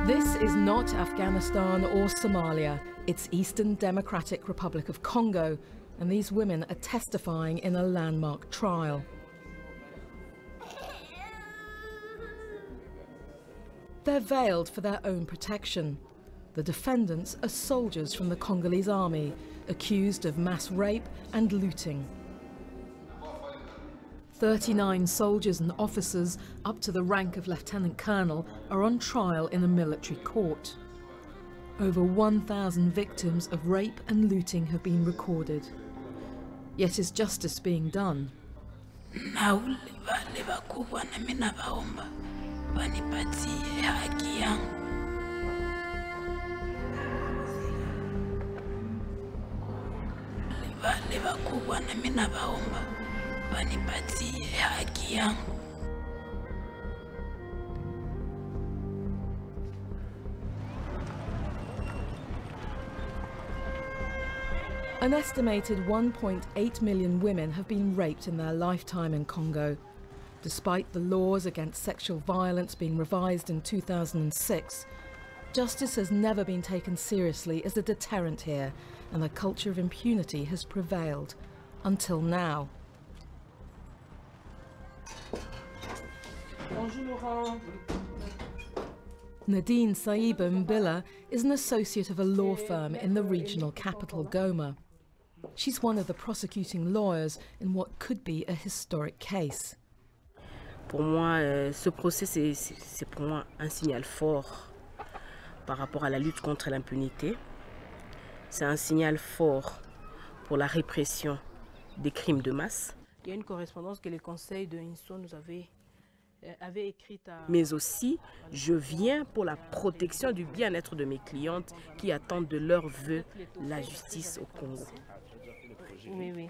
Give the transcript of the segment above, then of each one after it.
This is not Afghanistan or Somalia. It's Eastern Democratic Republic of Congo, and these women are testifying in a landmark trial. They're veiled for their own protection. The defendants are soldiers from the Congolese army, accused of mass rape and looting. 39 soldiers and officers up to the rank of lieutenant colonel are on trial in a military court. Over 1,000 victims of rape and looting have been recorded. Yet is justice being done? An estimated 1.8 million women have been raped in their lifetime in Congo. Despite the laws against sexual violence being revised in 2006, justice has never been taken seriously as a deterrent here, and a culture of impunity has prevailed, until now. Nadine Saiba Mbila is an associate of a law firm in the regional capital, Goma. She's one of the prosecuting lawyers in what could be a historic case. Pour moi, ce procès, c'est pour moi un signal fort par rapport à la lutte contre l'impunité. C'est un signal fort pour la répression des crimes de masse. Il y a une correspondance que les conseils de Inso nous avaient écrite à... Mais aussi, je viens pour la protection du bien-être de mes clientes qui attendent de leur vœu la justice au Congo. Oui, oui.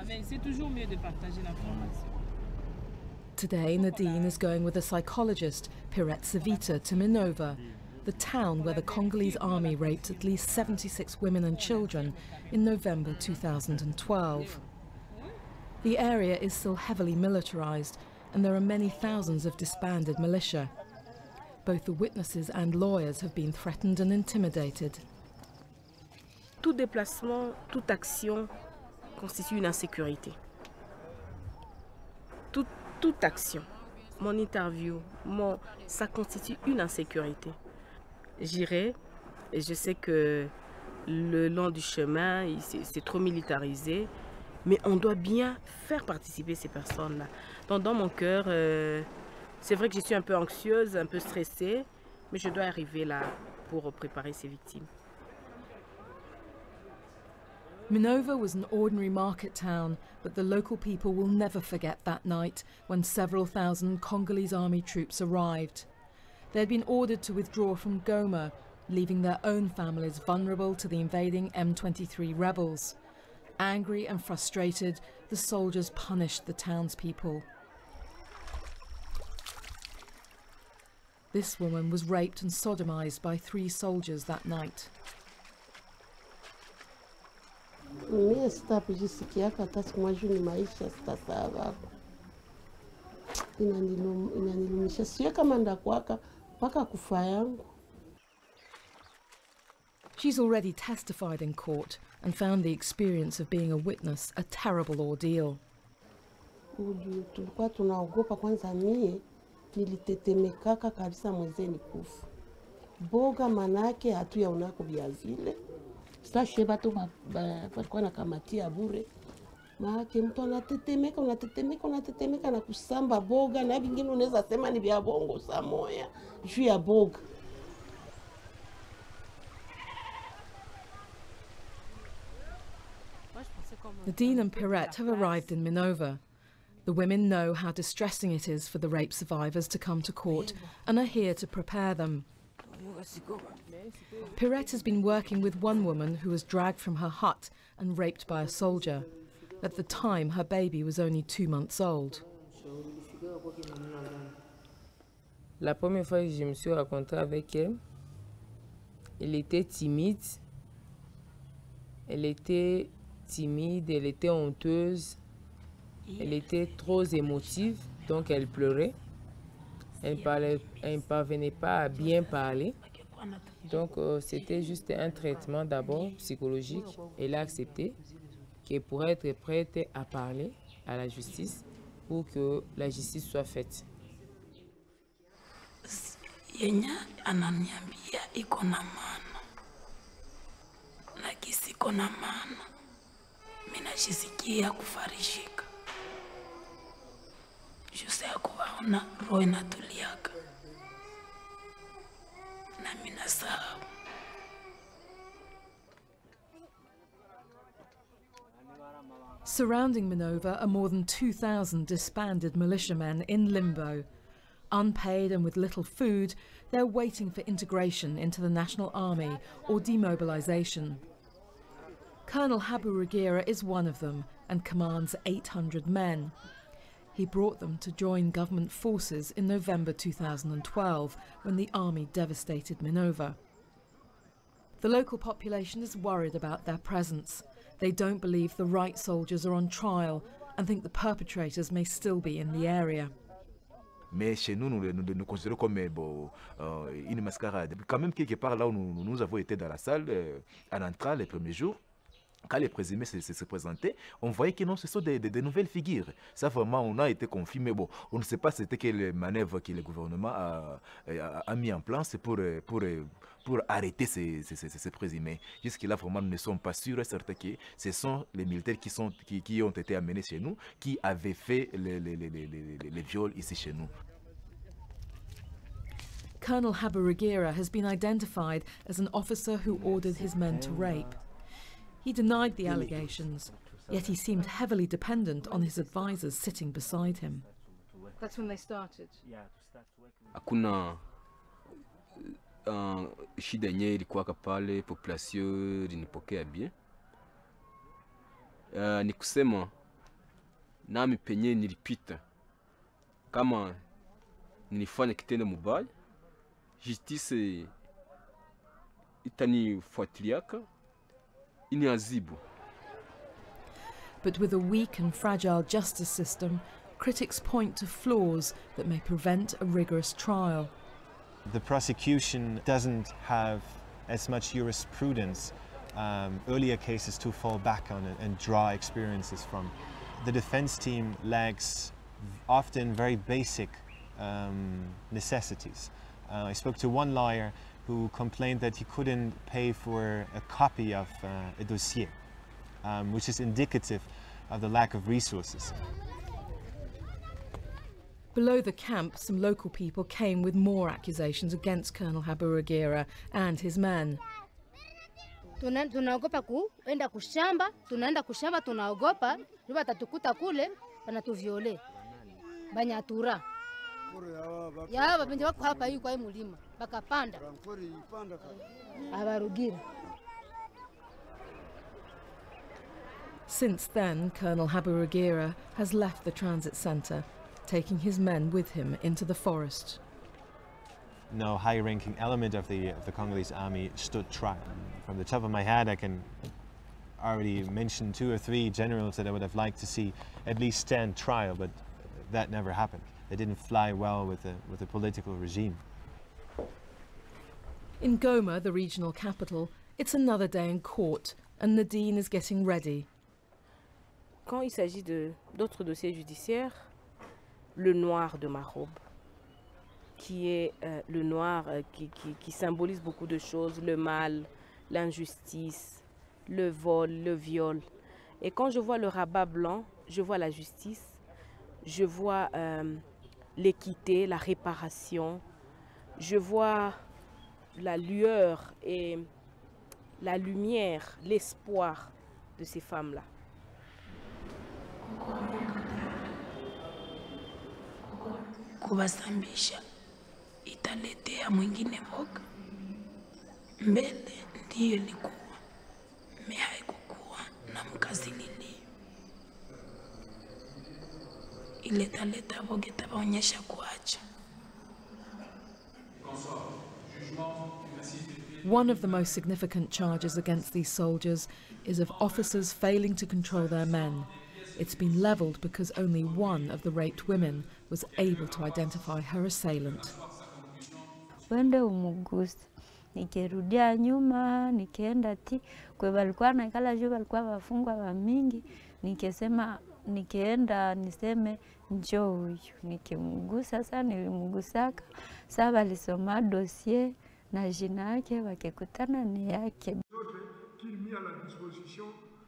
Mais c'est toujours mieux de partager l'information. Today, Nadine is going with a psychologist, Pirette Savita, to Minova, the town where the Congolese army raped at least 76 women and children in November 2012. The area is still heavily militarized, and there are many thousands of disbanded militia. Both the witnesses and lawyers have been threatened and intimidated. Tout déplacement, toute action constitue une insécurité. Toute action, mon interview, ça constitue une insécurité. J'irai et je sais que le long du chemin, c'est trop militarisé, mais on doit bien faire participer ces personnes-là. Donc dans mon cœur, c'est vrai que je suis un peu anxieuse, un peu stressée, mais je dois arriver là pour préparer ces victimes. Minova was an ordinary market town, but the local people will never forget that night when several thousand Congolese army troops arrived. They had been ordered to withdraw from Goma, leaving their own families vulnerable to the invading M23 rebels. Angry and frustrated, the soldiers punished the townspeople. This woman was raped and sodomized by 3 soldiers that night. Mimi sitapojisikia hata siku moja ni maisha sitasawa. Inanilumisha sio kama ndakwaka mpaka kufa yangu. She's already testified in court and found the experience of being a witness a terrible ordeal. Tulikuwa tunaogopa kwanza, mie nilitetemekaka kabisa mwezeni kufa. Boga manake hatuyaonako vya vile. Sasa bato walikuwa nakamatia bure. Maake mtu anatetemeka na kusamba boga, na vingine unaweza sema ni vya bongo saa moya juu ya boga. Nadine and Pirette have arrived in Minova. The women know how distressing it is for the rape survivors to come to court and are here to prepare them. Pirette has been working with one woman who was dragged from her hut and raped by a soldier. At the time, her baby was only 2 months old. La première fois que je me suis rencontrée avec elle, elle était timide. Elle était honteuse. Elle était trop émotive, donc elle pleurait. Elle ne parvenait pas à bien parler. Donc c'était juste un traitement d'abord psychologique. Elle a accepté qu'elle pourrait être prête à parler à la justice pour que la justice soit faite. Yenya ananiambia iko na maana, na kisi iko na maana, mimi najisikia kufarishika. Jose ya kuwaona roho inatuliaka na mimi nasahau. Surrounding Minova are more than 2,000 disbanded militiamen in limbo. Unpaid and with little food, they're waiting for integration into the National Army or demobilisation. Colonel Habu Rugira is one of them and commands 800 men. He brought them to join government forces in November 2012 when the army devastated Minova. The local population is worried about their presence. They don't believe the right soldiers are on trial and think the perpetrators may still be in the area. Mais chez nous, nous considérons comme une mascarade. Quand même, quelque part, là où nous avons été dans la salle, en entrant les premiers jours, quand les présumés se présentaient, on voyait que non, ce sont des nouvelles figures. Ça, vraiment, on a été confus, mais bon, on ne sait pas c'était quelle manœuvre que le gouvernement a mis en place pour arrêter ces présumés. Jusque-là, vraiment, nous ne sommes pas sûrs et certains que ce sont les militaires qui ont été amenés chez nous, qui avaient fait les viols ici chez nous. Colonel Habu Rugira has been identified as an officer who ordered his men to rape. He denied the allegations, yet he seemed heavily dependent on his advisors sitting beside him. That's when they started. Hakuna shida yenyewe ilikuwa pale, population ilinipokea bien. Ni kusema nami penye nilipita kama nilifanya kitendo mubaya, justice itanifuatiliaka. But with a weak and fragile justice system, critics point to flaws that may prevent a rigorous trial. The prosecution doesn't have as much jurisprudence, earlier cases to fall back on and draw experiences from. The defense team lacks often very basic necessities. I spoke to one lawyer who complained that he couldn't pay for a copy of a dossier, which is indicative of the lack of resources. Below the camp, some local people came with more accusations against Colonel Habu Rugira and his men. Tunaogopa kuenda kushamba, tunaenda kushamba tunaogopa, watatukuta kule, wanatuviole. Banyatura. Ya babenje wako hapa hii kwa mulima, bakapanda. Abarugira. Since then, Colonel Habu Rugira has left the transit centre, taking his men with him into the forest. No high-ranking element of the Congolese army stood trial. From the top of my head, I can already mention 2 or 3 generals that I would have liked to see at least stand trial, but that never happened. They didn't fly well with the political regime. In Goma, the regional capital, it's another day in court, and Nadine is getting ready. Quand il s'agit d'autres dossiers judiciaires, le noir de ma robe, qui est le noir qui symbolise beaucoup de choses, le mal, l'injustice, le vol, le viol. Et quand je vois le rabat blanc, je vois la justice, je vois l'équité, la réparation, je vois la lueur et la lumière, l'espoir de ces femmes-là. Kuwasambisha italetea mwingine voga. Mbele ndiyo ilikuwa, haikukuwa na mkazilili. Iletaleta voga itawaonyesha kuacha. One of the most significant charges against these soldiers is of officers failing to control their men. It's been leveled because only one of the raped women was able to identify her assailant. Wende umugusa. Nikirudia nyuma, nikienda ti kwa walikuwa nakala juu walikuwa wafungwa wa mingi, nikisema nikienda niseme njoo huyu, nikimgusa sasa nilimgusaka, sasa walisoma dossier na jina yake wakikutana ni yake.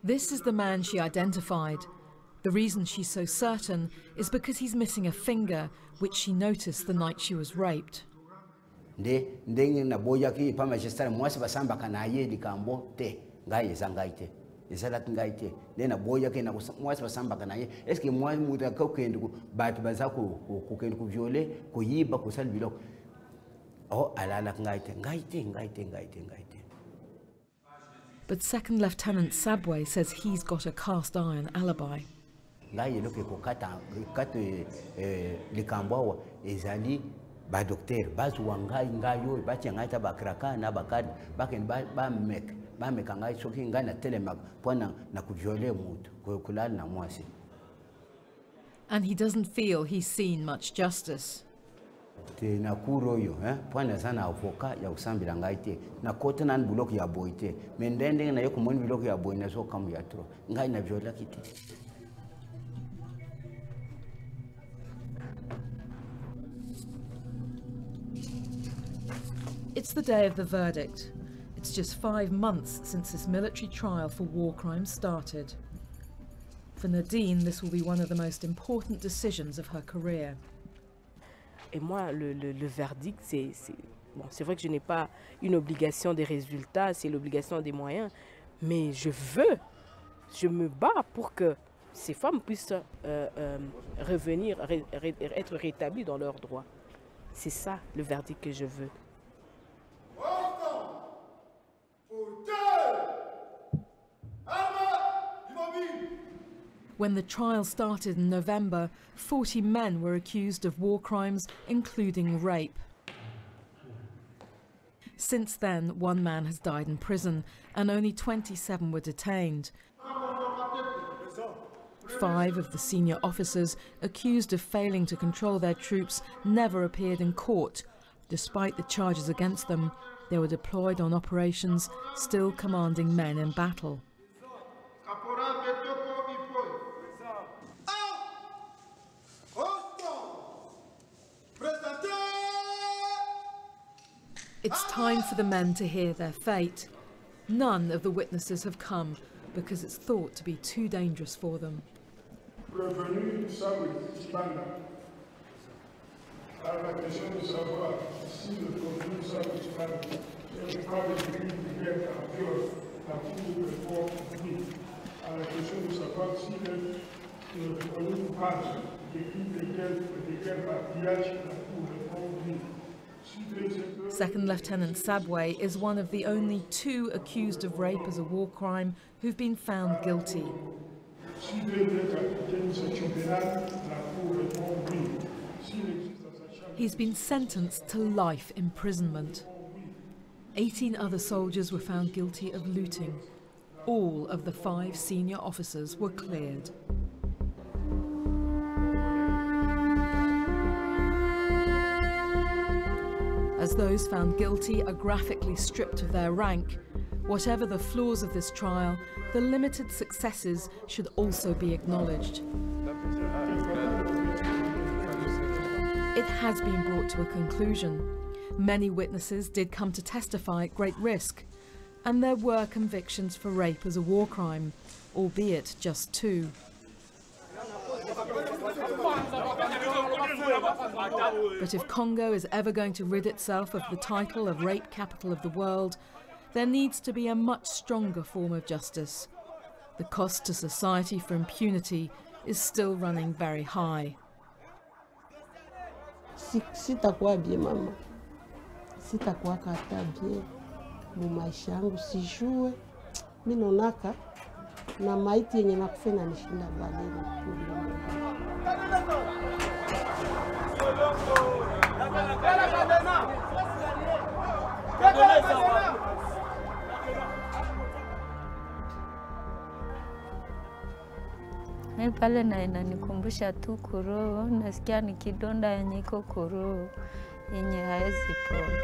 This is the man she identified. The reason she's so certain is because he's missing a finger, which she noticed the night she was raped. Ndenge na boya ki pa magistrat mwasi basamba kanaye likambo te ngaye zangaite isalat ngaite ndena boya ke na mwasi basamba kanaye eske mwasi muta ka kende ku bat bazako ku kende ku violer ku yiba ku sal biloko oh alala ngaite. But Second Lieutenant Sabwe says he's got a cast iron alibi. Ngaye loke ko kata likambo ezali ba docteur bazu wangai ngayo bati ngaita bakraka na bakad baken ba mek ngai soki ngai na telemak pona na kuviole mutu kulala na mwasi. And he doesn't feel he's seen much justice. Te na kuro yo pona sana avoka ya usambira ngaite na kote nan bulok ya boite mendende na yoku mon bulok ya boina so kam ya tro ngai na viola kiti. It's the day of the verdict. It's just 5 months since this military trial for war crimes started. For Nadine, this will be one of the most important decisions of her career. Et moi, le verdict, c'est vrai que je n'ai pas une obligation des résultats, c'est l'obligation des moyens, mais je me bats pour que ces femmes puissent revenir, être rétablies dans leurs droits. C'est ça le verdict que je veux. When the trial started in November, 40 men were accused of war crimes, including rape. Since then, 1 man has died in prison and only 27 were detained. 5 of the senior officers accused of failing to control their troops never appeared in court. Despite the charges against them, they were deployed on operations, still commanding men in battle. It's time for the men to hear their fate. None of the witnesses have come because it's thought to be too dangerous for them. Second Lieutenant Sabwe is one of the only 2 accused of rape as a war crime who've been found guilty. He's been sentenced to life imprisonment. 18 other soldiers were found guilty of looting. All of the 5 senior officers were cleared. As those found guilty are graphically stripped of their rank, whatever the flaws of this trial, the limited successes should also be acknowledged. It has been brought to a conclusion. Many witnesses did come to testify at great risk, and there were convictions for rape as a war crime, albeit just 2. But if Congo is ever going to rid itself of the title of rape capital of the world, there needs to be a much stronger form of justice. The cost to society for impunity is still running very high. Sitakuwa bien mama, sitakuwa kata bien mu maisha yangu, sijue mimi naonaka na maiti yenye nakufena nishinda baleni. pale na inanikumbusha tu kuroho, nasikia ni kidonda yenye iko kuroho yenye haezi pona.